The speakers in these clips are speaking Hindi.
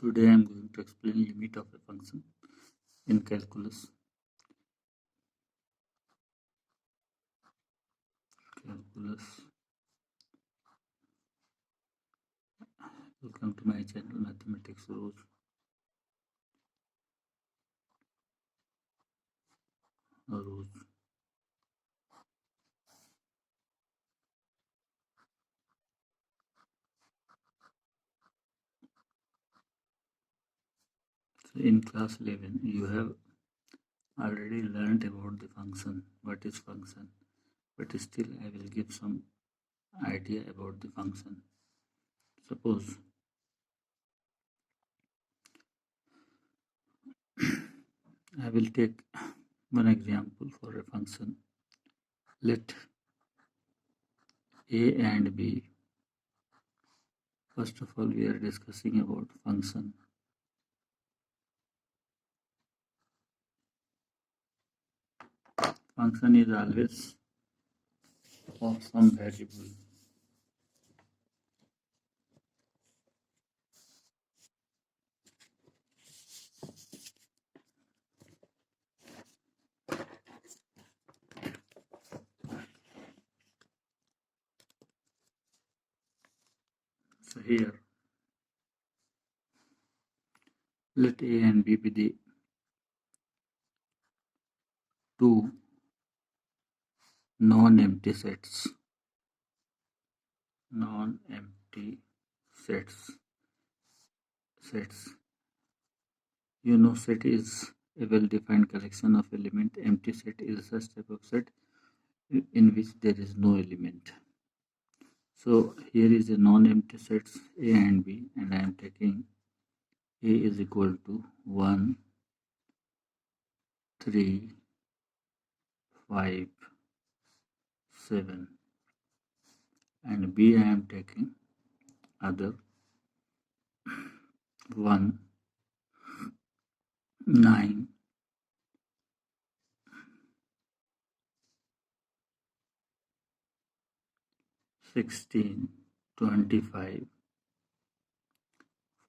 Today I am going to explain limit of a function in calculus. Welcome to my channel Mathematics Rose. So in class 11 you have already learned about the function, what is function, but still I will give some idea about the function. Suppose I will take one example for a function. Let a and b. First of all, we are discussing about function. Function is always of some variable. So here, let a and b be the two non-empty sets. Non-empty sets. You know, set is a well-defined collection of elements. Empty set is such type of set in which there is no element. So here is a non-empty sets a and b, and I am taking a is equal to 1, 3, 5, 7, and b I am taking other 1, 9, 16, 25,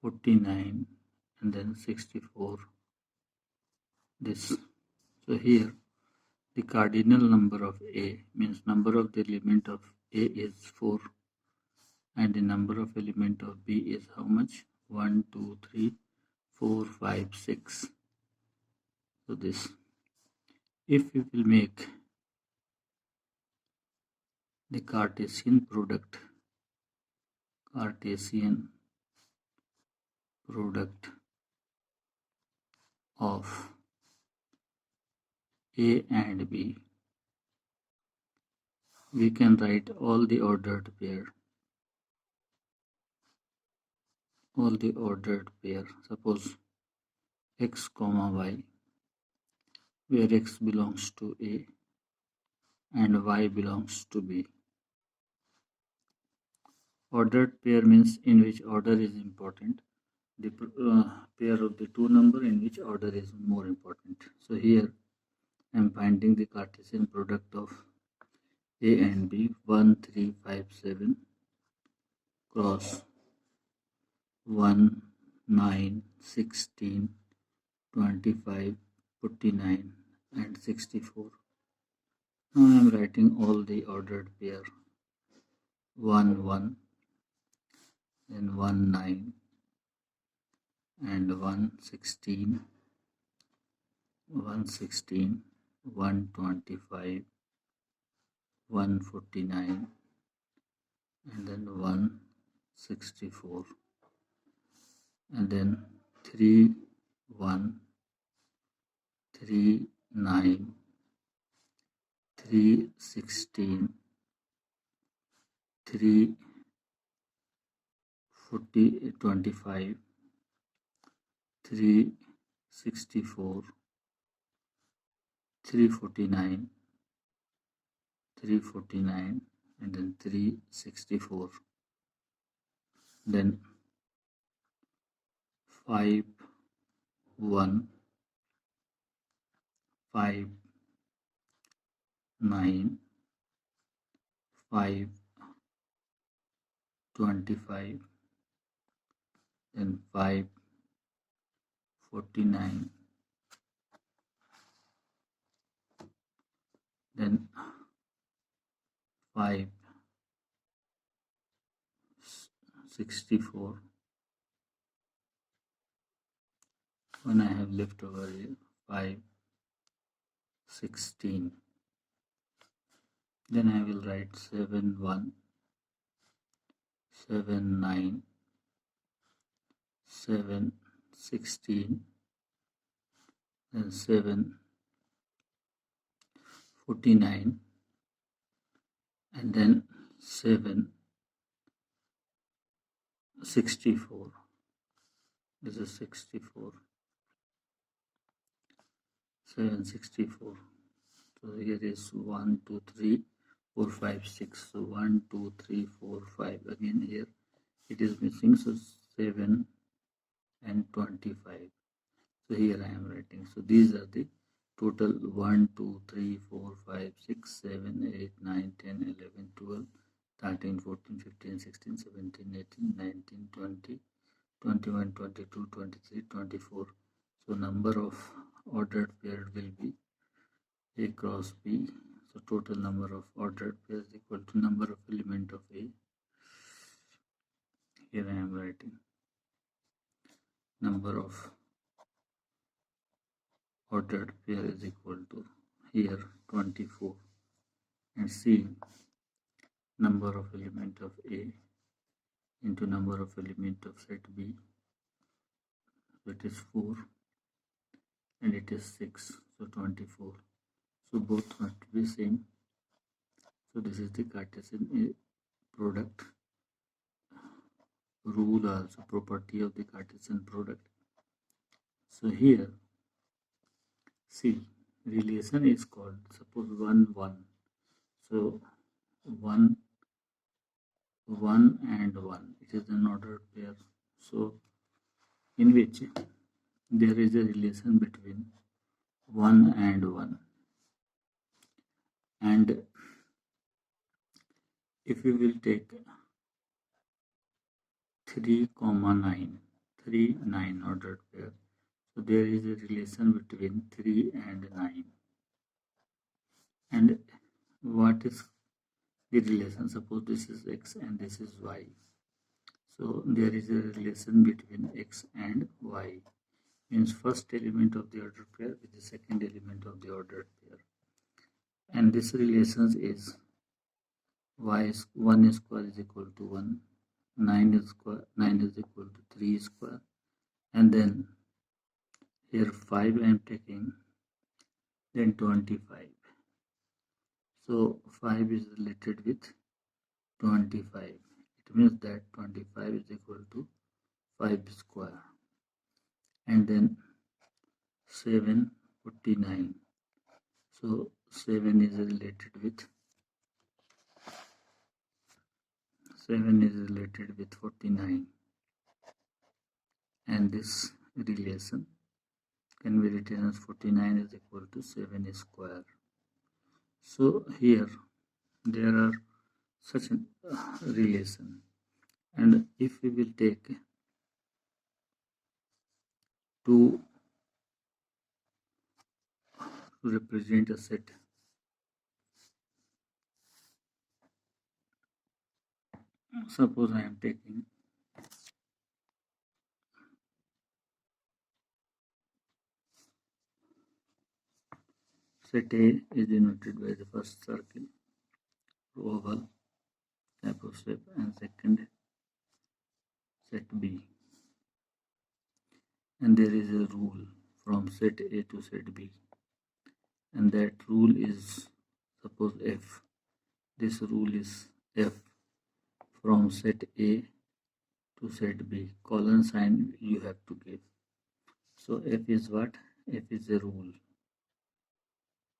49, and then 64. This. So here the cardinal number of a means number of the element of a is 4, and the number of element of b is how much? 1, 2, 3, 4, 5, 6. So this, if we will make the Cartesian product of a and b, we can write all the ordered pair. Suppose x comma y, where x belongs to a and y belongs to b. Ordered pair means in which order is important. The pair of the two number in which order is more important. So here I am finding the Cartesian product of a and b. 1, 3, 5, 7 cross 1, 9, 16, 25, 49, and 64. Now I am writing all the ordered pair. 1, 1, then 1, 9, and 1, 16, 1, 125, 149, and then 164, and then 3, 1, 3, 9, 3, 16, 3, 25, 3, 64, 349, and then 364. Then 5, 1, 5, 9, 5, 25, then 5, 49, then 5, 64. When I have left over here 5, 16. Then I will write 7, 1, 7, 9, 7, 16, then 7, 49, and then 7, 64. This is 64. 764. So here is 1, 2, 3, 4, 5, 6. So 1, 2, 3, 4, 5. Again here it is missing. So 7 and 25. So here I am writing. So these are the total 1, 2, 3, 4, 5, 6, 7, 8, 9, 10, 11, 12, 13, 14, 15, 16, 17, 18, 19, 20, 21, 22, 23, 24. So number of ordered pairs will be A cross B. So total number of ordered pairs equal to number of element of A. Here I am writing number of ordered pair is equal to here 24, and C number of element of A into number of element of set B. So it is 4 and it is 6, so 24. So both must be same. So this is the Cartesian product rule, also property of the Cartesian product. So here see, relation is called, suppose 1, 1. So 1, 1 and 1. It is an ordered pair. So in which there is a relation between 1 and 1. And if we will take 3, 9, 3, 9 ordered pair. So there is a relation between 3 and 9. And what is the relation? Suppose this is x and this is y. So there is a relation between x and y. Means first element of the ordered pair with the second element of the ordered pair. And this relation is y is 1 square is equal to 1, 9 is equal to 3 square, and then here 5 I am taking, then 25. So 5 is related with 25. It means that 25 is equal to 5 square. And then 7, 49. So 7 is related with 49, and this relation can be written as 49 is equal to 7 square. So here there are such a relation, and if we will take 2 to represent a set, suppose I am taking set A is denoted by the first circle, oval type of shape, and second set B. And there is a rule from set A to set B, and that rule is, suppose F. This rule is F from set A to set B. Colon sign you have to give. So F is what? F is a rule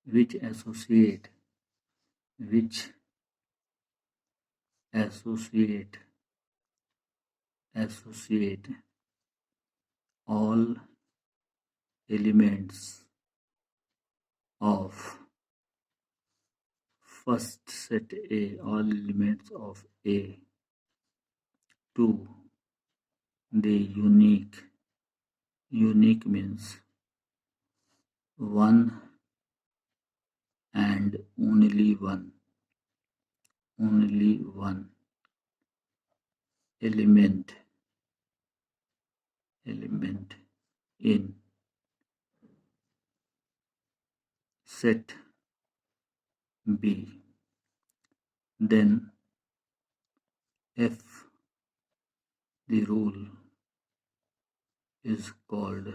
which associate all elements of first set A, all elements of A to the unique Unique means one and only one element in set B. Then F, the rule, is called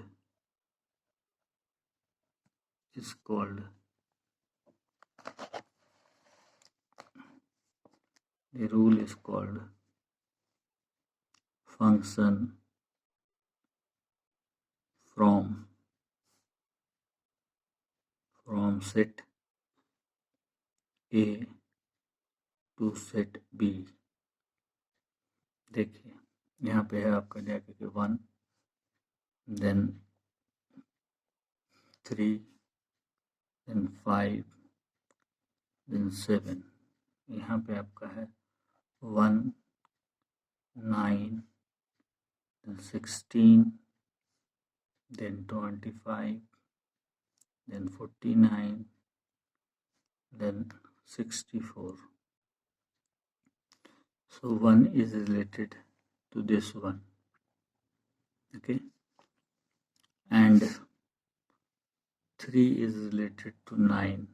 function from set A to set B. देखिए यहाँ पे है आपका जाके कि 1, then 3, then 5, then 7. यहाँ पे आपका है 1, 9, then 16, then 25, then 49, then 64. So 1 is related to this one, okay, and 3 is related to 9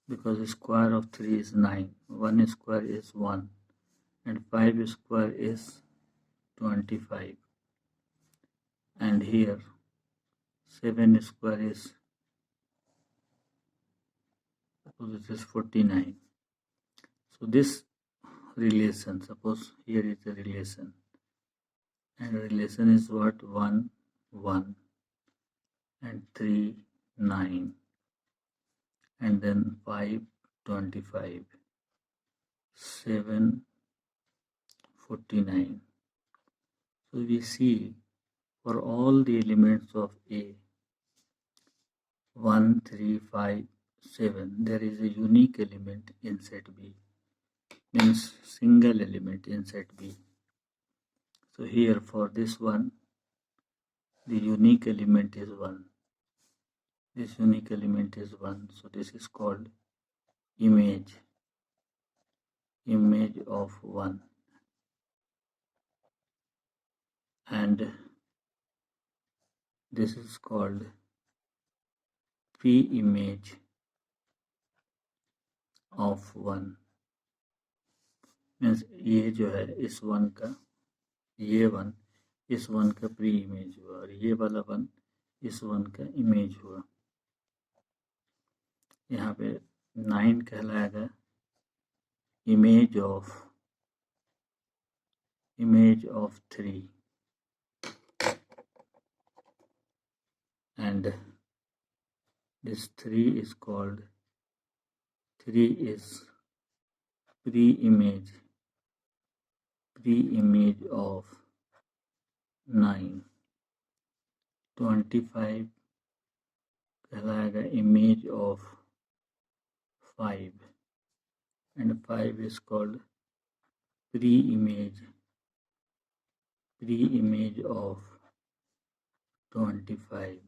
because the square of 3 is 9. 1 square is 1 and 5 square is 25, and here 7 square is, suppose it is 49. So this relation, suppose here is a relation, and relation is what? 1, 1, and 3, 9, and then 5, 25, 7, 49. So we see for all the elements of A, 1, 3, 5, 7, there is a unique element in set B, means single element in set B. So here for this one, the unique element is 1. This unique element is 1. So this is called image of 1. And this is called pre-image of 1. Means ये जो है इस 1 का, ये 1 इस 1 का प्री इमेज हुआ और ये वाला 1 इस 1 का इमेज हुआ. यहाँ पे 9 कहलाएगा image of 3, and this 3 is called, 3 is pre-image of 9. 25 कहलाएगा image of 5, and 5 is called pre-image of 25.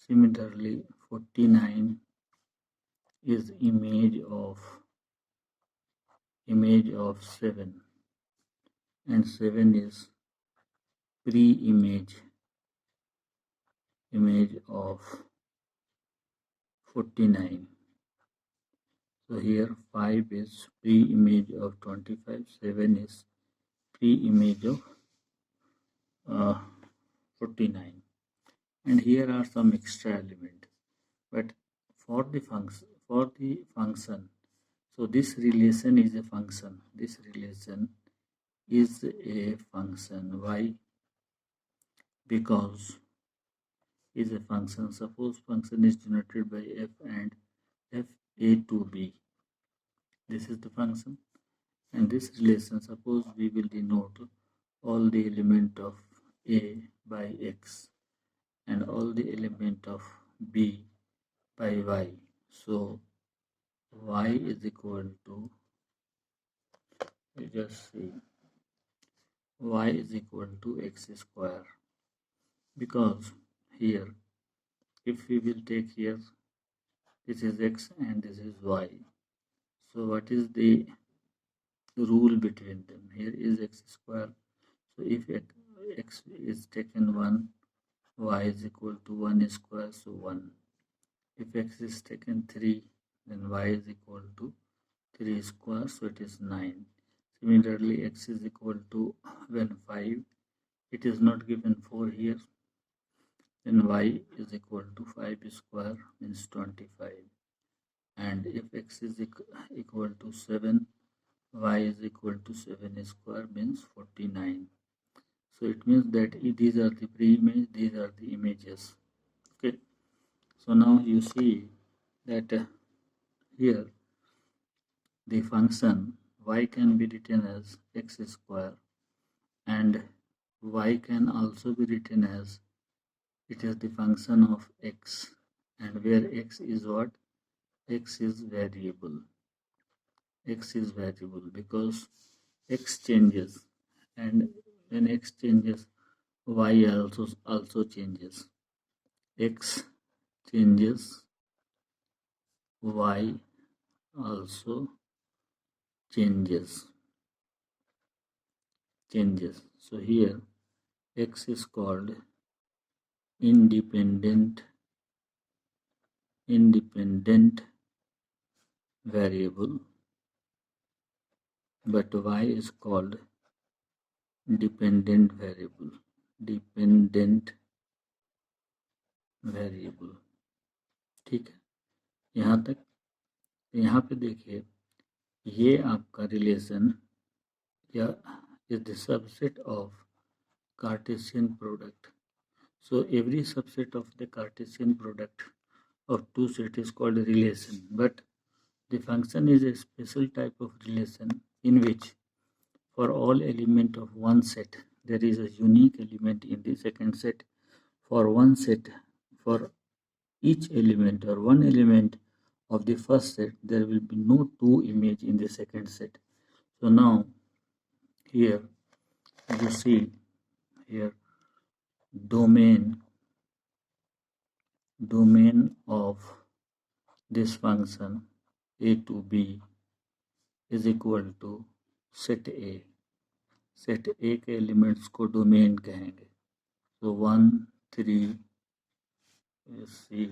Similarly, 49 is image of 7, and 7 is pre-image of 49. So here 5 is pre-image of 25, 7 is pre-image of 49, and here are some extra element. But for the function, so this relation is a function. This relation is a function. Why? Because is a function. Suppose function is denoted by f and f a to b. This is the function, and this relation, suppose we will denote all the element of a by x and all the element of b by y. So y is equal to, just see, y is equal to x square, because here if we will take here, this is x and this is y. So what is the rule between them? Here is x square. So if x is taken 1, y is equal to 1 square, so 1. If x is taken 3, then y is equal to 3 square, so it is 9. Similarly, x is equal to, when 5, it is not given 4 here, then y is equal to 5 square, means 25. And if x is equal to 7, y is equal to 7 square, means 49. So it means that these are the pre-image, these are the images. Okay. So now you see that here the function y can be written as x square, and y can also be written as, it is the function of x, and where x is what? X is variable. X is variable because x changes, and when x changes, y also changes. X changes, y also changes. So here x is called independent variable, but y is called dependent variable. ठीक है, यहाँ तक। यहाँ पे देखिए, ये आपका रिलेशन या is the subset of Cartesian product. So every subset of the Cartesian product of two sets is called a relation, but the function is a special type of relation in which for all element of one set there is a unique element in the second set. For one set, for each element or one element of the first set, there will be no two image in the second set. So now here you see here domain of this function a to b is equal to set A. Set ए के एलिमेंट्स को डोमेन कहेंगे. So 1, 3, see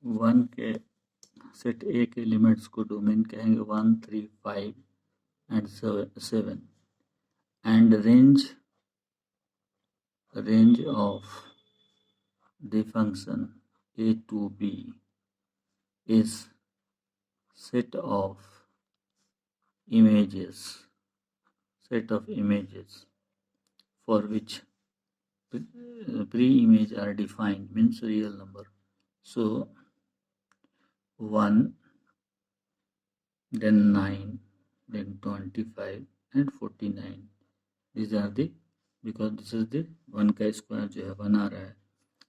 1 के सेट ए के एलिमेंट्स को डोमेन कहेंगे 1, 3, 5 and 7, and range of the function a to b is set of images for which pre-image are defined, means real number. So 1, then 9, then 25 and 49. These are the, because this is the 1 का स्क्वायर जो है 1 आ रहा है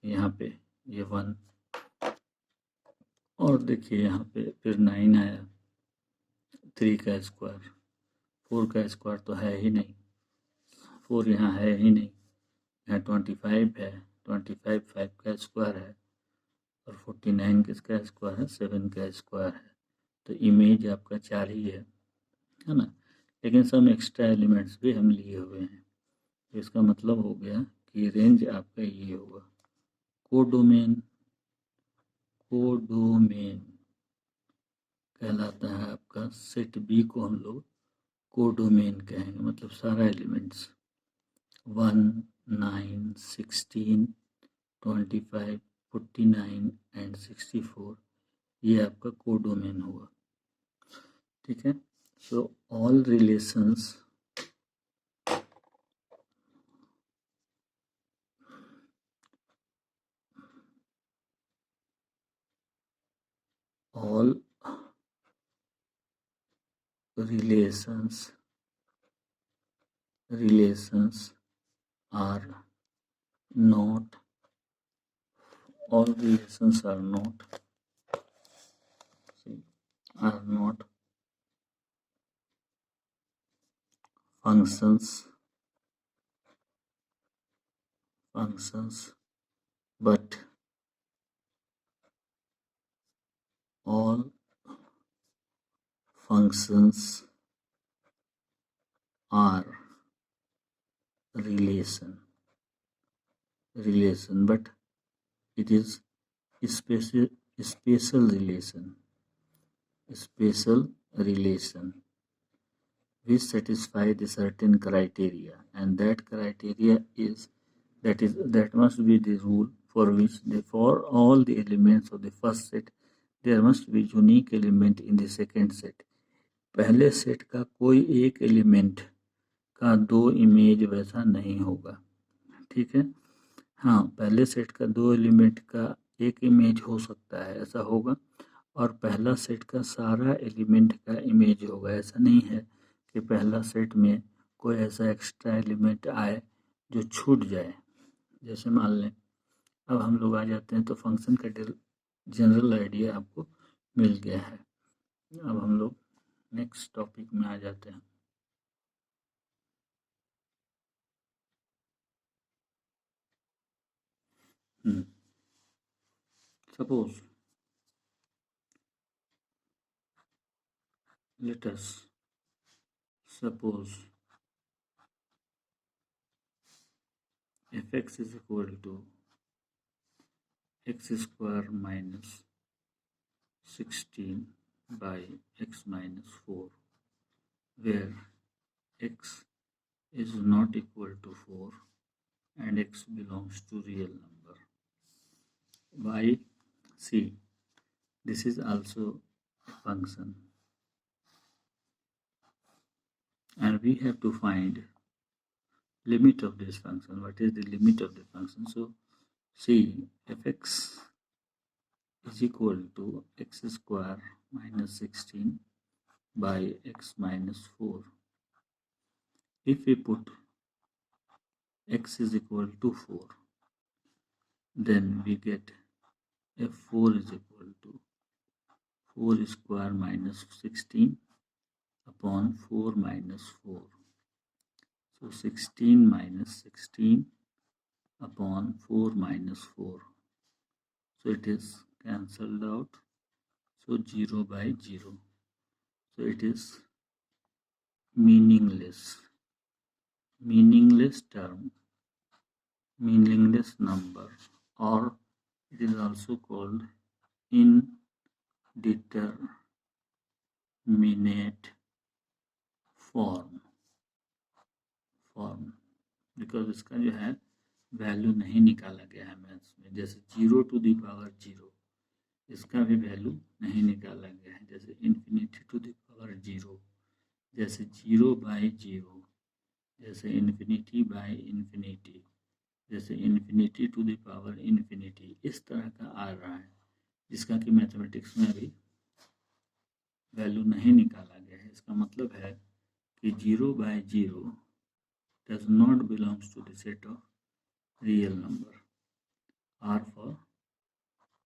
यहाँ पे, ये 1, और देखिए यहाँ पे फिर 9 आया, 3 का स्क्वायर, 4 का स्क्वायर तो है ही नहीं, 4 यहाँ है ही नहीं, यहाँ 25 है, 25 5 का स्क्वायर है, और 49 किसका स्क्वायर है? 7 का स्क्वायर है. तो इमेज आपका 4 ही है ना, लेकिन सम एक्स्ट्रा एलिमेंट्स भी हम लिए हुए हैं. तो इसका मतलब हो गया कि रेंज आपका ये होगा. कोडोमेन कहलाता है आपका सेट बी को हम लोग कोडोमेन कहेंगे, मतलब सारा एलिमेंट्स 1, 9, 16, 25, 49 एंड 64, ये आपका कोडोमेन हुआ. ठीक है. So all relations relations are not, all relations are not, are not functions, but all functions are relation, but it is special relation which satisfy the certain criteria, and that criteria is that must be the rule for which for all the elements of the first set there must be unique element in the second set. पहले सेट का कोई एक एलिमेंट का दो इमेज वैसा नहीं होगा, ठीक है। हाँ, पहले सेट का दो एलिमेंट का एक इमेज हो सकता है, ऐसा होगा, और पहला सेट का सारा एलिमेंट का इमेज होगा। ऐसा नहीं है कि पहला सेट में कोई ऐसा एक्स्ट्रा एलिमेंट आए जो छूट जाए। जैसे मान लें अब हम लोग आ जाते हैं तो फंक्शन का जनरल आइडिया आपको मिल गया है। अब हम लोग नेक्स्ट टॉपिक में आ जाते हैं। Suppose let us suppose fx is equal to x square minus 16 by x minus 4, where x is not equal to 4 and x belongs to real number. By C, this is also a function, and we have to find limit of this function. What is the limit of the function? So C, fx is equal to x square minus 16 by x minus 4. If we put x is equal to 4, then we get f4 is equal to 4 square minus 16 upon 4 minus 4. So 16 minus 16 upon 4 minus 4. So it is cancelled out. So 0 by 0. So it is meaningless term, meaningless number, or it is also called indeterminate form, because इसका जो है वैल्यू नहीं निकाला गया है मैथ्स में। जैसे 0 टू द पावर 0, इसका भी वैल्यू नहीं निकाला गया है। जैसे इन्फिनिटी टू द पावर 0, जैसे 0 बाई 0, जैसे इन्फिनिटी बाई इन्फिनिटी, जैसे infinity to the power infinity, इस तरह का आ रहा है जिसका कि मैथमेटिक्स में अभी वैल्यू नहीं निकाला गया है। इसका मतलब है कि 0 by 0 does not belongs to the set of real number or for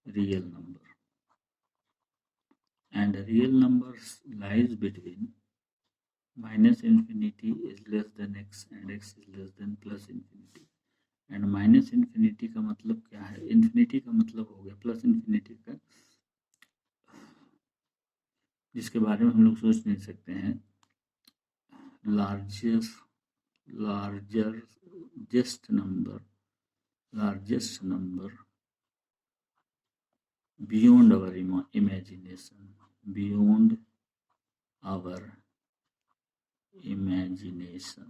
real number, and real numbers lies between minus infinity is less than x and x is less than plus infinity, and minus infinity का मतलब क्या है? इन्फिनिटी का मतलब हो गया प्लस इन्फिनिटी का, जिसके बारे में हम लोग सोच नहीं सकते हैं। largest number beyond our imagination, beyond our imagination।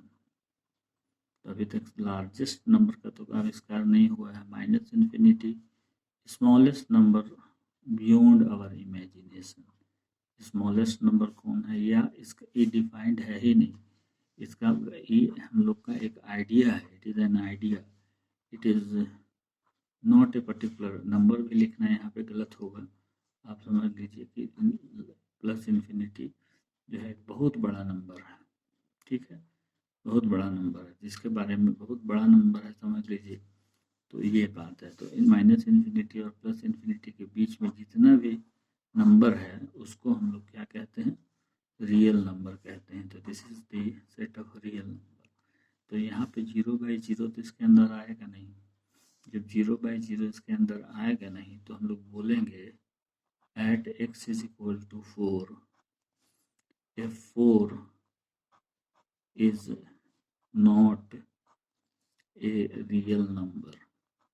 तो अभी तक लार्जेस्ट नंबर का तो आविष्कार नहीं हुआ है। Minus infinity, smallest number beyond our imagination. Smallest number कौन है? या इसका ये डिफाइंड है ही नहीं, इसका ये हम लोग का एक आइडिया है। It is an idea, it is not a particular number. भी लिखना यहाँ पे गलत होगा। आप समझ लीजिए कि प्लस इन्फिनिटी जो है एक बहुत बड़ा नंबर है, ठीक है, बहुत बड़ा नंबर जिसके बारे में बहुत बड़ा नंबर है समझ लीजिए, तो ये बात है। तो माइनस इन्फिनिटी और प्लस इन्फिनिटी के बीच में जितना भी नंबर है उसको हम लोग क्या कहते हैं, रियल नंबर कहते हैं। तो this is the set of real number. तो यहाँ पे 0/0 तो इसके अंदर आएगा नहीं। जब 0/0 इसके अंदर आएगा नहीं तो हम लोग बोलेंगे at x is equal to 4 if 4 is not a real number,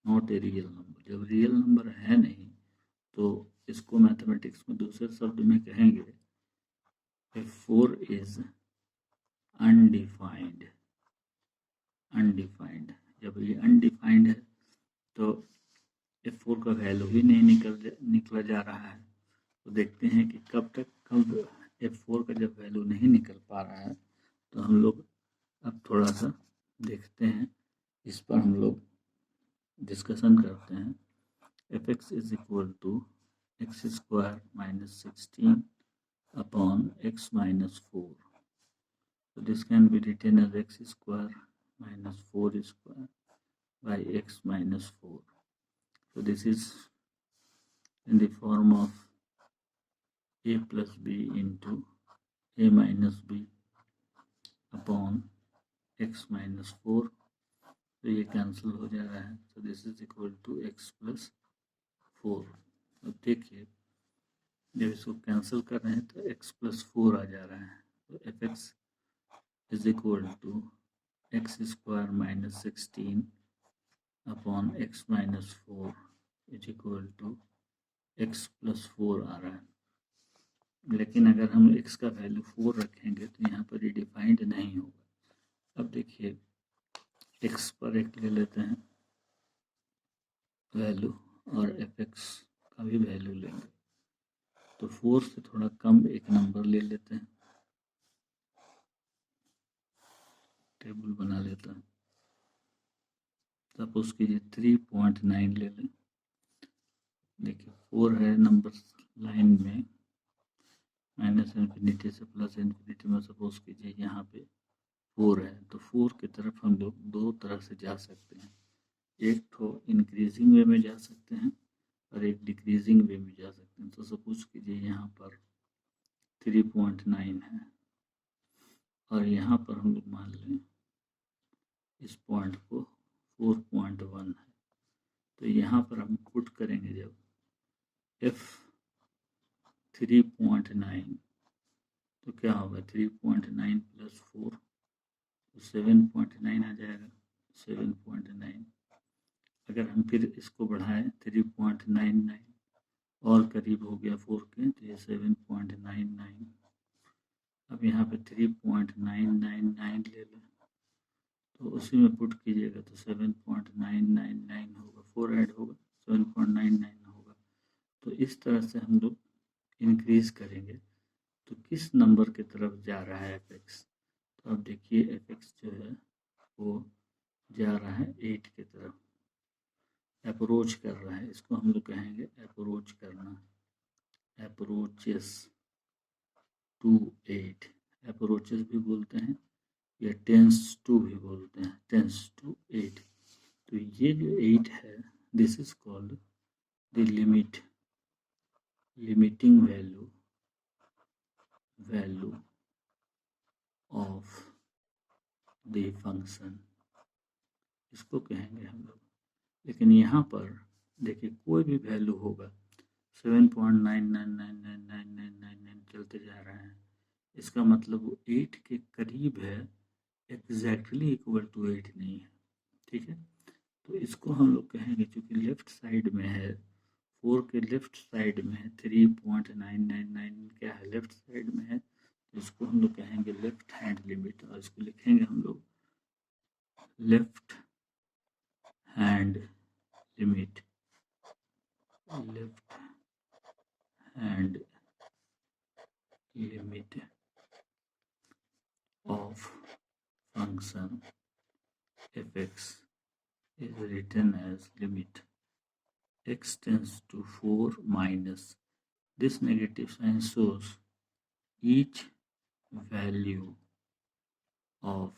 not a real number। जब रियल नंबर है नहीं तो इसको मैथमेटिक्स में दूसरे शब्द में कहेंगे if 4 is undefined। अनडिफाइंड, जब ये अनडिफाइंड है तो F4 का वैल्यू भी नहीं निकला जा रहा है। तो देखते हैं कि कब F4 का जब वैल्यू नहीं निकल पा रहा है तो हम लोग अब थोड़ा सा देखते हैं, इस पर हम लोग डिस्कशन करते हैं। fx is equal to x square minus 16 upon x minus 4। So this can be written as x square minus 4 square by x minus 4. So this is in the form of a plus b into a minus b upon x minus 4। तो ये कैंसिल हो जा रहा है। So this is equal to x plus 4। अब देखिए जब इसको कैंसिल कर रहे हैं तो x plus 4 आ जा रहा है। तो fx is equal to x square minus 16 upon x minus 4 is equal to x plus 4 आ रहा है। लेकिन अगर हम x का वैल्यू 4 रखेंगे तो यहाँ पर ये डिफाइंड नहीं होगा। अब देखिए x पर एक ले लेते हैं वैल्यू और fx का भी वैल्यू लेंगे। तो 4 से थोड़ा कम एक नंबर ले लेते हैं, टेबल बना लेता है। सपोज कीजिए 3.9 ले लें। देखिए 4 है नंबर लाइन में, माइनस इन्फिनिटी से प्लस इन्फिनिटी में सपोज कीजिए यहाँ पे 4 है। तो 4 की तरफ हम लोग दो तरह से जा सकते हैं, एक तो इंक्रीजिंग वे में जा सकते हैं और एक डिक्रीजिंग वे में जा सकते हैं। तो सपोज कीजिए यहाँ पर 3.9 है और यहाँ पर हम लोग मान लें इस पॉइंट को 4.1 है। तो यहाँ पर हम पुट करेंगे जब f 3.9 तो क्या होगा 3.9 प्लस 4 तो 7.9 आ जाएगा। 7.9 अगर हम फिर इसको बढ़ाएं 3.99 और करीब हो गया 4 के तो ये 7.99। अब यहाँ पे 3.999 ले लें तो उसी में पुट कीजिएगा तो 7.999 होगा, 4 ऐड होगा 7.99 होगा। तो इस तरह से हम लोग इंक्रीज करेंगे तो किस नंबर की तरफ जा रहा है fx। तो अब देखिए fx जो है वो जा रहा है 8 की तरफ, अप्रोच कर रहा है। इसको हम लोग कहेंगे अप्रोच करना, अप्रोचेस टू 8। अप्रोचेस भी बोलते हैं या टेंस टू भी बोलते हैं, टेंस टू 8। तो ये जो 8 है this is called the limit, limiting value of the function, इसको कहेंगे हम लोग। लेकिन यहाँ पर देखिए कोई भी वैल्यू होगा 7.9999999 चलते जा रहा है, इसका मतलब वो 8 के करीब है, एग्जैक्टली इक्वल टू 8 नहीं है। ठीक है, तो इसको हम लोग कहेंगे चूँकि लेफ्ट साइड में है, 4 के लेफ्ट साइड में है, 3.999 क्या है लेफ्ट साइड में है, तो इसको हम लोग कहेंगे लेफ्ट हैंड लिमिट। और इसको लिखेंगे हम लोग left hand limit, left hand limit of function fx is written as limit x tends to 4 minus, this negative sign shows each value of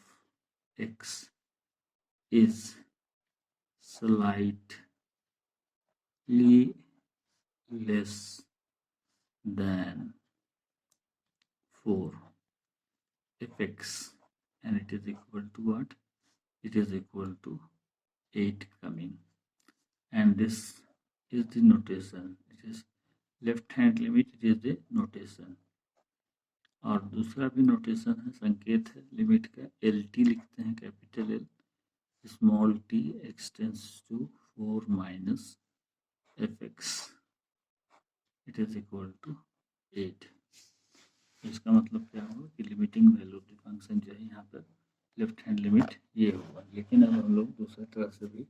x is slightly less than 4 fx, and it is equal to what? It is equal to 8 coming, and this is the notation. It is left hand limit, it is the notation. और दूसरा भी नोटेशन है, संकेत है लिमिट का, एल टी लिखते हैं, capital L, small t x tends to 4 minus f x, it is equal to 8। इसका मतलब क्या होगा कि limiting value of the function जो है यहाँ पर लेफ्ट हैंड लिमिट ये होगा। लेकिन अब हम लोग दूसरी तरह से भी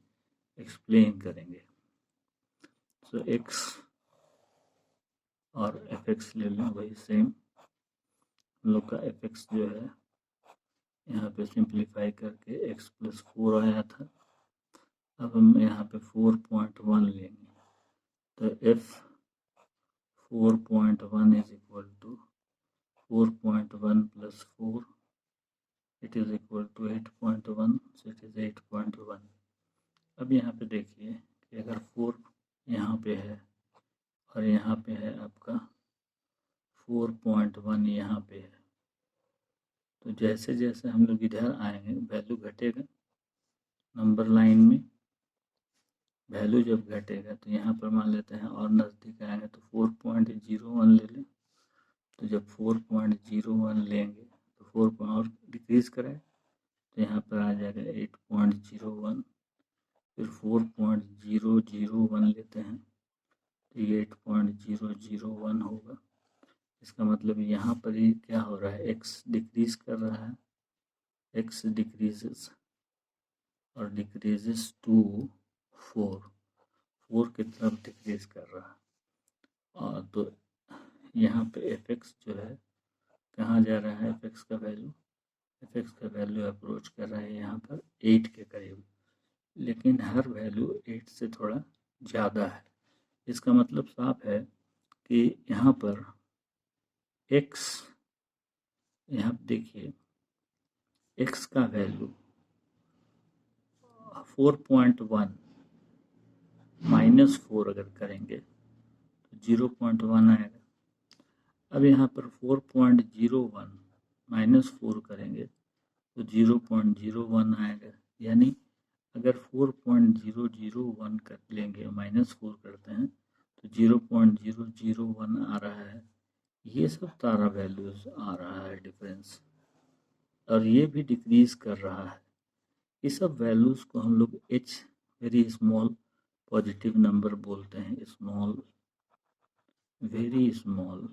एक्सप्लेन करेंगे। सो एक्स और एफ एक्स ले लें, वही सेम हम लोग का एफ एक्स जो है यहाँ पे सिंप्लीफाई करके x प्लस 4 आया था। अब हम यहाँ पे 4.1 लेंगे, तो f 4.1 is equal to 4.1 plus 4, it is equal to 8.1, so it is 8.1। अब यहाँ पे देखिए कि अगर 4 यहाँ पे है और यहाँ पे है आपका 4.1 यहाँ पे है, तो जैसे जैसे हम लोग इधर आएंगे वैल्यू घटेगा, नंबर लाइन में वैल्यू जब घटेगा तो यहाँ पर मान लेते हैं और नज़दीक आएंगे तो 4.01 ले लें। तो जब 4.01 लेंगे तो 4 और डिक्रीज करें तो यहाँ पर आ जाएगा 8.01, फिर 4.001 लेते हैं तो ये 8.001 होगा। इसका मतलब यहाँ पर ही क्या हो रहा है, x डिक्रीज कर रहा है, x डिक्रीजेस और डिक्रीजेस टू 4 की तरफ डिक्रीज कर रहा है। और तो यहाँ पे एफ एक्स जो है कहाँ जा रहा है, एफ एक्स का वैल्यू अप्रोच कर रहा है यहाँ पर 8 के करीब, लेकिन हर वैल्यू 8 से थोड़ा ज़्यादा है। इसका मतलब साफ है कि यहाँ पर x, यहाँ देखिए x का वैल्यू 4.1 माइनस 4 अगर करेंगे तो 0.1 आएगा। अब यहाँ पर 4.01 माइनस 4 करेंगे तो 0.01 आएगा। यानी अगर 4.001 कर लेंगे, माइनस 4 करते हैं तो 0.001 आ रहा है। ये सब सारा वैल्यूज आ रहा है डिफरेंस, और ये भी डिक्रीज कर रहा है। ये सब वैल्यूज को हम लोग h very small positive number बोलते हैं। Small, very small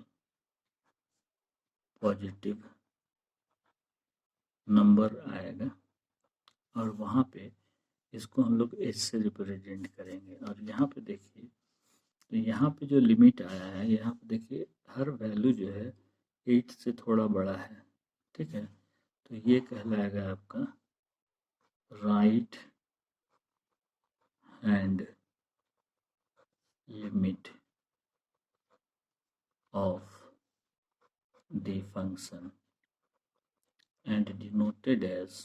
positive number आएगा और वहाँ पे इसको हम लोग h से रिप्रेजेंट करेंगे। और यहाँ पे देखिए, तो यहाँ पे जो लिमिट आया है, यहाँ पे देखिए हर वैल्यू जो है 8 से थोड़ा बड़ा है, ठीक है। तो ये कहलाएगा आपका right hand limit of the function and denoted as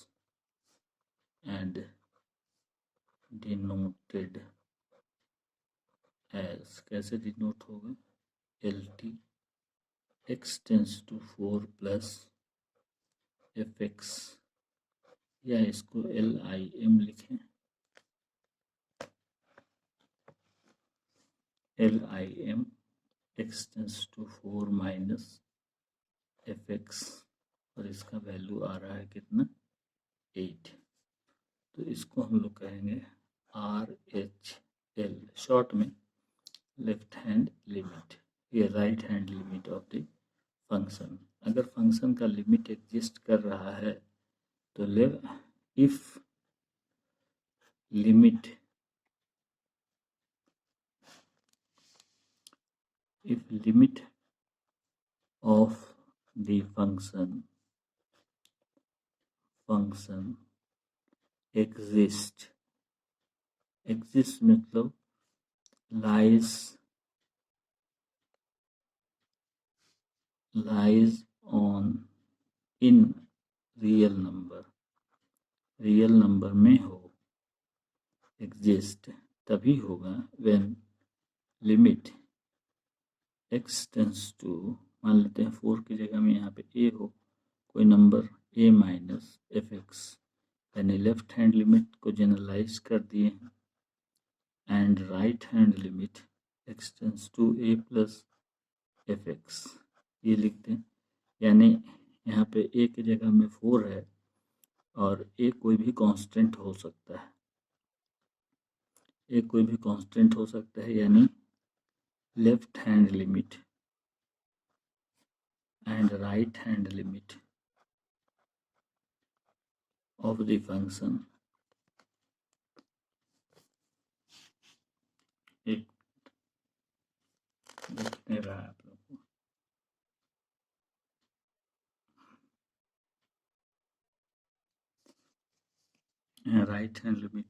कैसे डिनोट होगा, L T x tends to 4 plus f x, या इसको एल आई एम लिखें, L I M x tends to 4 minus f x, और इसका वैल्यू आ रहा है कितना, 8। तो इसको हम लोग कहेंगे आर एच एल, शॉर्ट में लेफ्ट हैंड लिमिट, ये right hand limit of the function. अगर फंक्शन का लिमिट एग्जिस्ट कर रहा है तो if limit of the function exist मतलब lies in रियल नंबर में हो, एग्जिस्ट तभी होगा when limit x tense to, मान लेते हैं 4 की जगह में यहाँ पे a हो, कोई number a minus f x, यानी लेफ्ट हैंड लिमिट को जनरलाइज कर दिए हैं, and right hand limit x tense to a plus f x, ये लिखते हैं। यानी यहाँ पे a की जगह में 4 है और a कोई भी कांस्टेंट हो सकता है, a कोई भी कांस्टेंट हो सकता है, यानी left hand limit and right hand limit of the function, एक देखने रहा है आप लोग को, right hand limit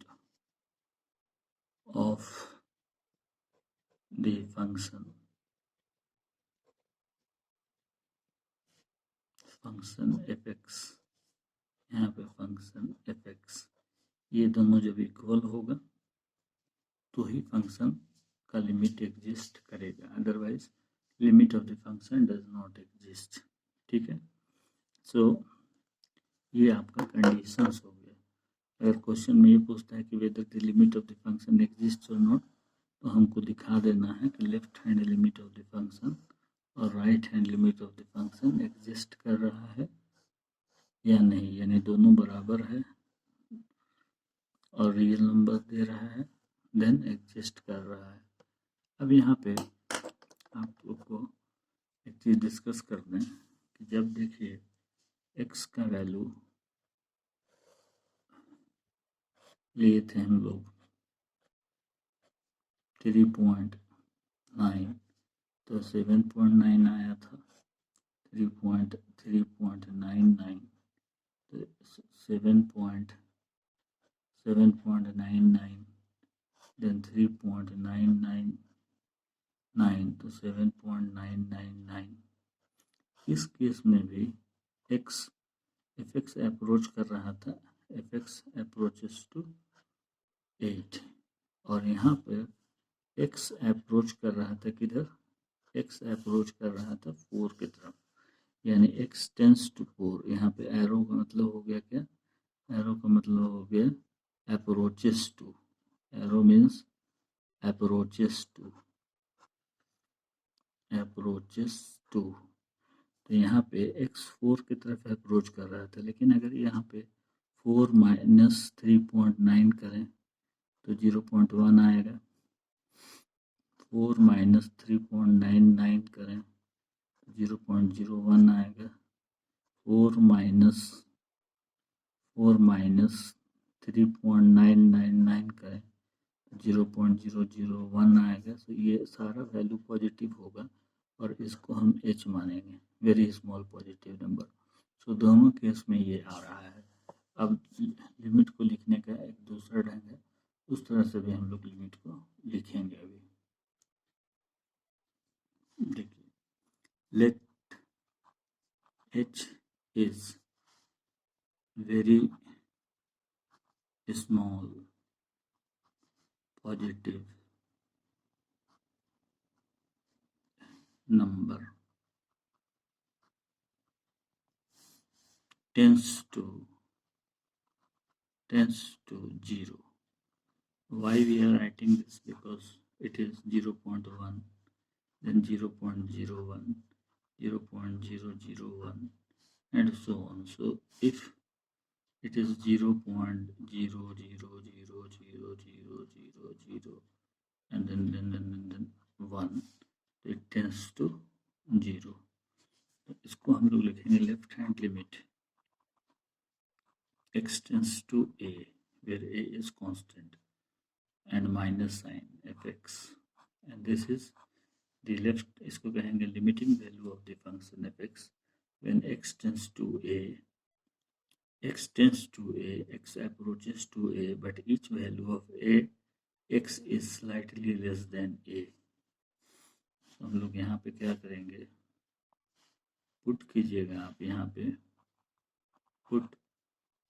of the function fx, यहाँ पे फंक्शन fx, ये दोनों जब इक्वल होगा तो ही फंक्शन का लिमिट एग्जिस्ट करेगा, otherwise limit of the function does not exist. ठीक है, सो ये आपका कंडीशंस हो गया। अगर क्वेश्चन में ये पूछता है कि whether the limit of the function exist or not, तो हमको दिखा देना है कि left hand limit of the function और right hand limit of the function exist कर रहा है या नहीं, यानी दोनों बराबर है और रियल नंबर दे रहा है, देन एग्जिस्ट कर रहा है। अब यहाँ पे आप लोग को एक चीज़ डिस्कस कर दें कि जब देखिए x का वैल्यू लिए थे हम लोग 3.9, तो 7.9 आया था, 3.99, तो 7.99, then 3.999, तो 7.999। इस केस में भी x fx अप्रोच कर रहा था, fx अप्रोचेस टू 8, और यहाँ पर x अप्रोच कर रहा था किधर, x अप्रोच कर रहा था 4 की तरफ, यानी x टेंस टू 4। यहाँ पे एरो का मतलब हो गया क्या, एरो का मतलब हो गया approaches to, arrow means approaches to, approaches to. तो यहाँ पे x 4 की तरफ अप्रोच कर रहा था, लेकिन अगर यहाँ पे 4 माइनस 3.9 करें तो 0.1 आएगा, 4 माइनस 3.99 करें तो 0.01 आएगा, 4 माइनस 3.999 करें तो 0.001 आएगा। तो ये सारा वैल्यू पॉजिटिव होगा और इसको हम h मानेंगे, वेरी स्मॉल पॉजिटिव नंबर। सो दोनों केस में ये आ रहा है। अब लिमिट को लिखने का एक दूसरा ढंग है, उस तरह से भी हम लोग लिमिट को लिखेंगे। अभी देखिए, let h is very small positive number tends to 0. Why we are writing this? Because it is 0.1, then 0.01, 0.001, and so on. So if it is 0.0000000, and then 1, it tends to 0. तो इसको हम लोग लिखेंगे left hand limit x tends to a, where a is constant, and minus sign fx, and this is the left, इसको कहेंगे limiting value of the function fx when x tends to a, x approaches to a, but each value of a x is slightly less than a। तो हम लोग यहाँ पे क्या करेंगे, पुट कीजिएगा आप यहाँ पे, put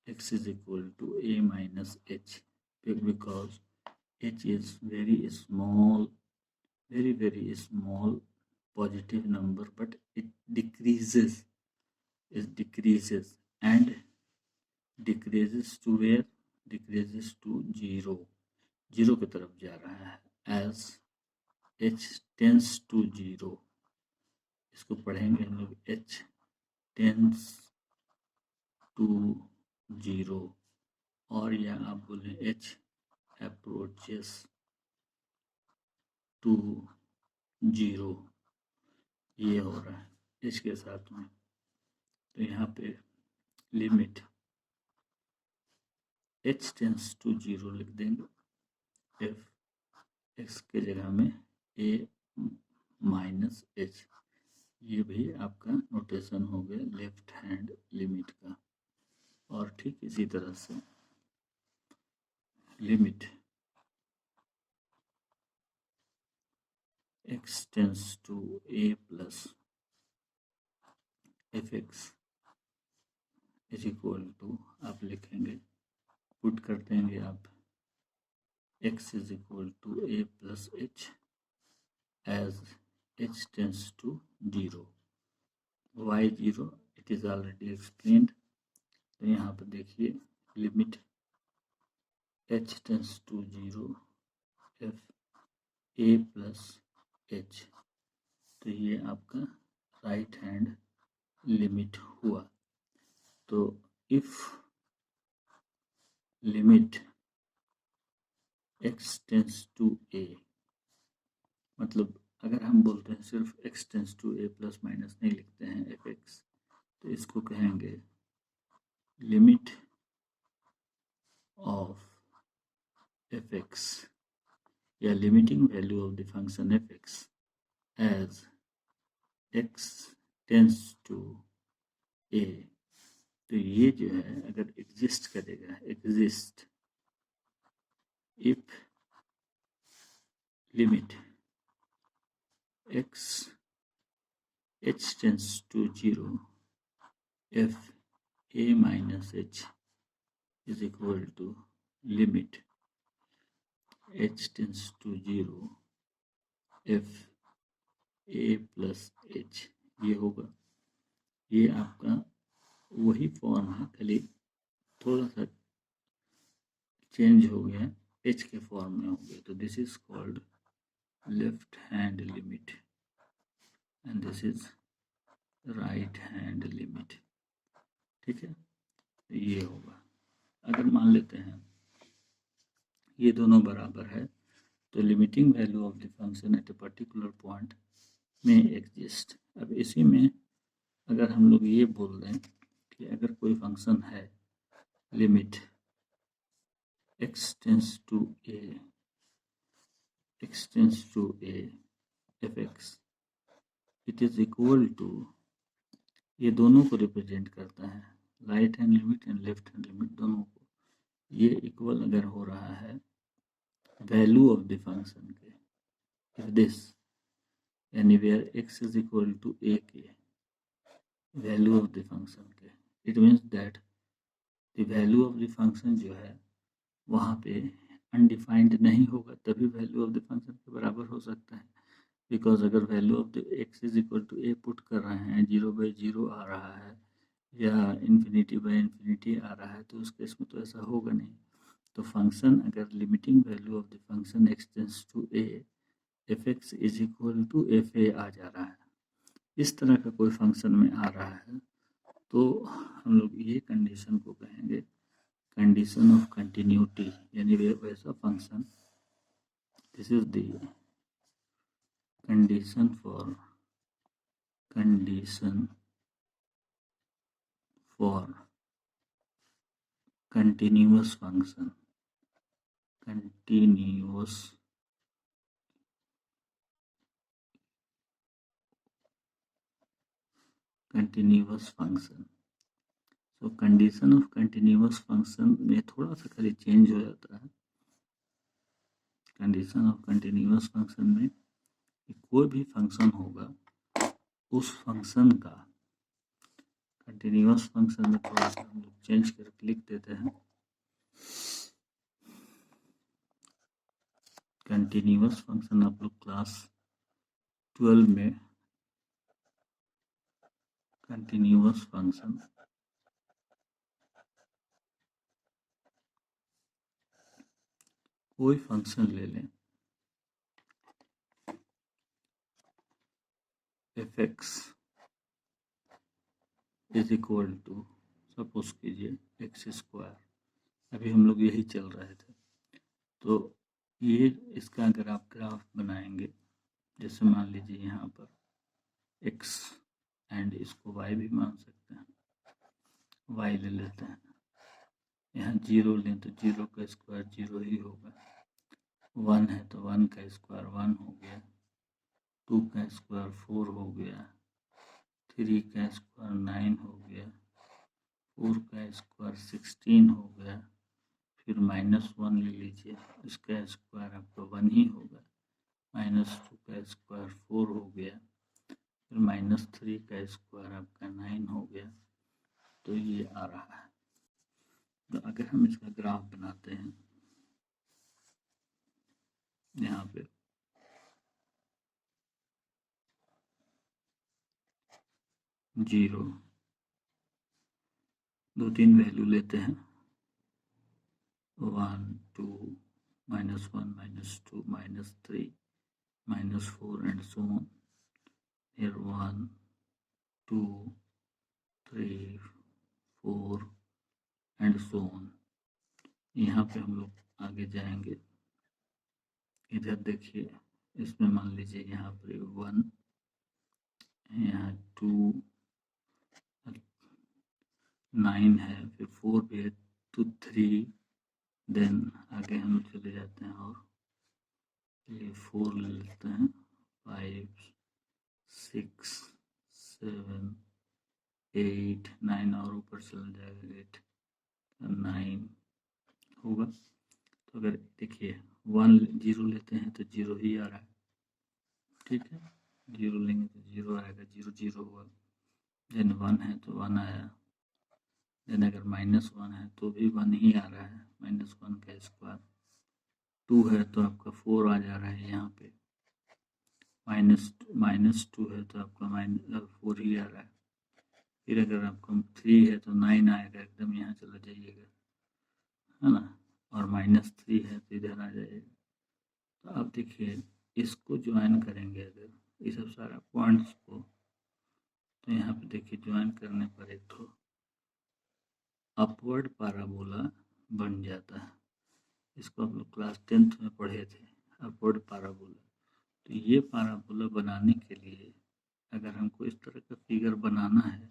x is equal to a minus h, because h is very small, very small positive number, but it decreases, and decreases to where? Decreases to 0, 0 की तरफ जा रहा है। as h tends to 0, इसको पढ़ेंगे हम लोग, h tends to 0, और या आप बोले h approaches to 0, ये हो रहा है h के साथ में। तो यहाँ पे लिमिट h टेंस टू 0 लिख देंगे, f x के जगह में a माइनस h, ये भी आपका नोटेशन हो गया लेफ्ट हैंड लिमिट का। और ठीक इसी तरह से limit x tense to a plus fx is equal to, आप लिखेंगे, पुट कर देंगे आप x is equal to a plus h as h tends to 0, y 0, it is already explained। तो यहाँ पर देखिए limit h tends to 0 f a plus h, तो ये आपका राइट हैंड लिमिट हुआ। तो if limit x tense to a, मतलब अगर हम बोलते हैं सिर्फ x tense to a plus minus नहीं लिखते हैं fx, तो इसको कहेंगे लिमिट ऑफ fx या limiting value of the function fx as x tense to a। तो ये जो है अगर एग्जिस्ट करेगा, exist if limit x h tends to 0 f a minus h is equal to limit h tends to 0 f a plus h, ये होगा। ये आपका वही फॉर्म है, खाली थोड़ा सा चेंज हो गया, h के फॉर्म में हो गया। तो this is called left hand limit and this is right hand limit. ठीक है, ये होगा। अगर मान लेते हैं ये दोनों बराबर है, तो limiting value of the function at a particular point में एग्जिस्ट। अब इसी में अगर हम लोग ये बोल दें कि अगर कोई फंक्शन है limit x tense to a fx, it is equal to, ये दोनों को रिप्रेजेंट करता है, right hand limit and left hand limit दोनों को, ये इक्वल अगर हो रहा है वैल्यू ऑफ द फंक्शन के, इफ दिस यानी where x is equal to a के वैल्यू ऑफ द फंक्शन के, it means that the value of the function जो है वहाँ पे अनडिफाइंड नहीं होगा, तभी वैल्यू ऑफ द फंक्शन के बराबर हो सकता है। बिकॉज अगर value of the x is equal to a put कर रहे हैं, 0/0 आ रहा है या इन्फिनिटी/इन्फिनिटी आ रहा है, तो उस केस में तो ऐसा होगा नहीं। तो फंक्शन अगर limiting value of the function x tense to a fx is equal to fa आ जा रहा है, इस तरह का कोई फंक्शन में आ रहा है, तो हम लोग ये कंडीशन को कहेंगे कंडीशन ऑफ कंटिन्यूटी, यानी वैसा function, this is the condition for continuous function, continuous function। तो कंडीशन ऑफ कंटिन्यूअस फंक्शन में थोड़ा सा खाली चेंज हो जाता है। कंडीशन ऑफ कंटिन्यूअस फंक्शन में कोई भी फंक्शन होगा, उस फंक्शन का कंटिन्यूअस फंक्शन में थोड़ा सा हम लोग चेंज करके लिख देते हैं। कंटिन्यूअस फंक्शन आप लोग क्लास 12 में कंटिन्यूअस फंक्शन कोई फंक्शन ले लें, f x is equal to suppose कीजिए एक्स स्क्वायर, अभी हम लोग यही चल रहे थे। तो ये इसका अगर आप ग्राफ बनाएंगे, जैसे मान लीजिए यहाँ पर x एंड इसको y भी मान सकते हैं, y ले लेते हैं, यहाँ 0 लें तो 0 का स्क्वायर 0 ही होगा, 1 है तो 1 का स्क्वायर 1 हो गया, 2 का स्क्वायर 4 हो गया, 3 का स्क्वायर 9 हो गया, 4 का स्क्वायर 16 हो गया, फिर -1 ले लीजिए, इसका स्क्वायर आपका 1 ही होगा, -2 का स्क्वायर 4 हो गया, फिर -3 का स्क्वायर आपका 9 हो गया। तो ये आ रहा है। तो अगर हम इसका ग्राफ बनाते हैं, यहाँ पे 0 2-3 वैल्यू लेते हैं, 1 2 -1 -2 -3 -4 एंड सो ऑन, फिर 1 2 3 4 एंड सो ऑन। यहाँ पे हम लोग आगे जाएंगे, इधर देखिए, इसमें मान लीजिए यहाँ पर 1, यहाँ 2 9 है, फिर 4 भी है, तो 3, देन आगे हम चले जाते हैं और ये 4 ले लेते हैं, 5 6 7 8 9 और ऊपर चल जाएगा 8 9 होगा। तो अगर देखिए 1 0 लेते हैं तो 0 ही आ रहा है, ठीक है, 0 लेंगे तो 0 आएगा, 0 0 हुआ, देन 1 है तो 1 आया, देन अगर -1 है तो भी 1 ही आ रहा है, -1 का स्क्वायर, 2 है तो आपका 4 आ जा रहा है, यहाँ पे -2 है तो आपका -4 ही आ रहा है, फिर अगर आपका 3 है तो 9 आएगा, एकदम यहाँ चला जाइएगा, है ना, और -3 है तो इधर आ जाइएगा। तो आप देखिए इसको ज्वाइन करेंगे अगर ये सब सारा पॉइंट्स को, तो यहाँ पे देखिए ज्वाइन करने पर एक तो अपवर्ड पैराबोला बन जाता है। इसको आप लोग क्लास 10th में पढ़े थे, अपवर्ड पैराबोला। तो ये पैराबोला बनाने के लिए अगर हमको इस तरह का फिगर बनाना है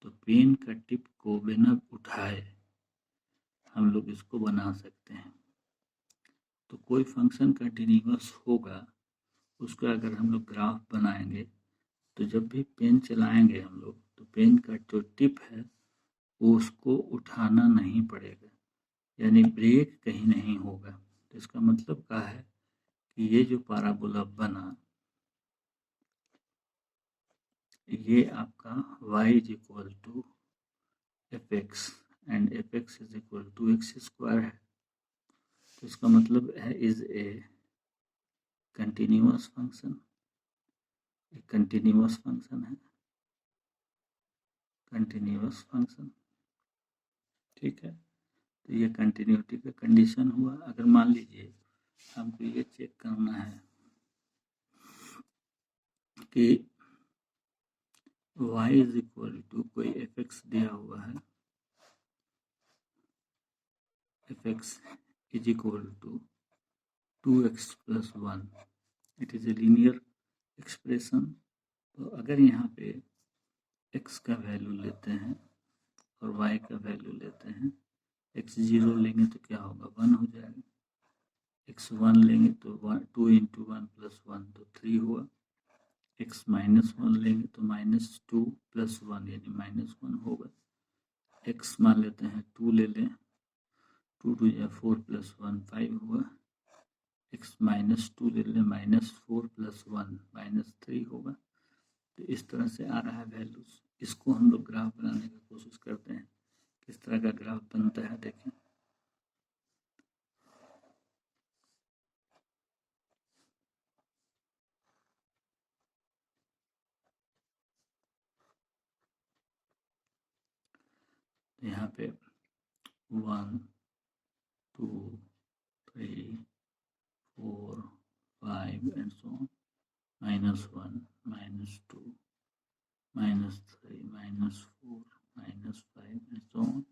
तो पेन का टिप को बिना उठाए हम लोग इसको बना सकते हैं। तो कोई फंक्शन कंटिन्यूअस होगा, उसका अगर हम लोग ग्राफ बनाएंगे तो जब भी पेन चलाएंगे हम लोग, तो पेन का जो टिप है वो उसको उठाना नहीं पड़ेगा, यानी ब्रेक कहीं नहीं होगा। तो इसका मतलब क्या है कि ये जो पैराबोला बना, ये आपका y is equal to f x and f x is equal to x square है। तो इसका मतलब है इज ए कंटिन्यूअस फंक्शन, एक कंटिन्यूअस फंक्शन है, कंटिन्यूअस फंक्शन, ठीक है। तो ये कंटिन्यूटी का कंडीशन हुआ। अगर मान लीजिए हमको ये चेक करना है कि y इज इक्वल टू कोई एफ एक्स दिया हुआ है, f x is equal to 2x + 1, it is a linear expression. तो अगर यहाँ पे x का वैल्यू लेते हैं और y का वैल्यू लेते हैं, x 0 लेंगे तो क्या होगा, 1 हो जाएगा, x 1 लेंगे तो 2 × 1 + 1 तो 3 हुआ, x -1 लेंगे तो -2 + 1 यानी -1 होगा, x मान लेते हैं 2 ले लें, 2 2 या 4 + 1 5 हुआ, x -2 ले लें, -4 + 1 -3 होगा। तो इस तरह से आ रहा है वैल्यूज। इसको हम लोग ग्राफ बनाने की कोशिश करते हैं, किस तरह का ग्राफ बनता है देखें। यहाँ पे 1 2 3 4 5 and so on, -1 -2 -3 -4 -5 and so on,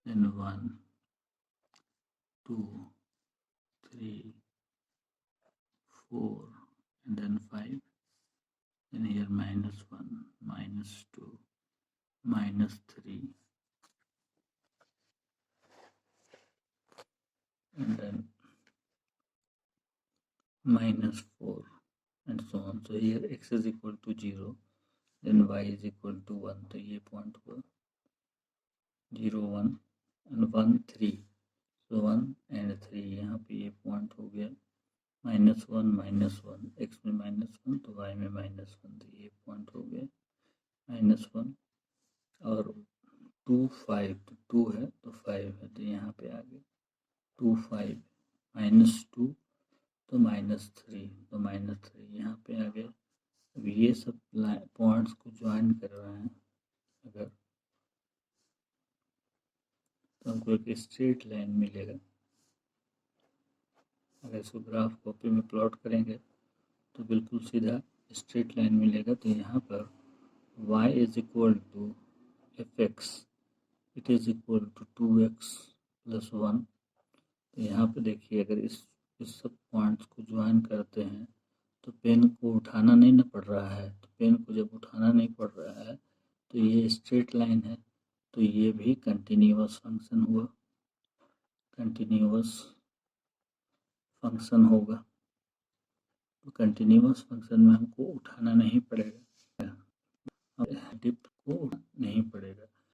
then 1 2 3 4 and then 5, then here -1 -2 -3 and then -4 and so on. So here x is equal to 0, then y is equal to 1. तो ये पॉइंट हुआ 0 1 and 1 3. So 1 and 3 यहाँ पे ये पॉइंट हो गया -1 -1, x में -1 तो y में -1, तो ये पॉइंट हो गया -1 और 2 5, तो 2 है तो 5 है, तो यहाँ पे आ गया 2 5 -2 तो -3, तो -3 यहाँ पे आ गया। अब ये सब पॉइंट्स को ज्वाइन कर रहे हैं अगर, तो हमको एक स्ट्रेट लाइन मिलेगा। अगर इसको ग्राफ कॉपी में प्लॉट करेंगे तो बिल्कुल सीधा स्ट्रेट लाइन मिलेगा। तो यहाँ पर y is equal to fx, it is equal to 2x + 1। तो यहाँ पे देखिए अगर इस सब पॉइंट्स को ज्वाइन करते हैं तो पेन को उठाना नहीं ना पड़ रहा है। तो पेन को जब उठाना नहीं पड़ रहा है तो ये स्ट्रेट लाइन है, तो ये भी कंटिन्यूअस फंक्शन हुआ, कंटिन्यूअस फंक्शन होगा। तो कंटिन्यूअस फंक्शन में हमको उठाना नहीं पड़ेगा।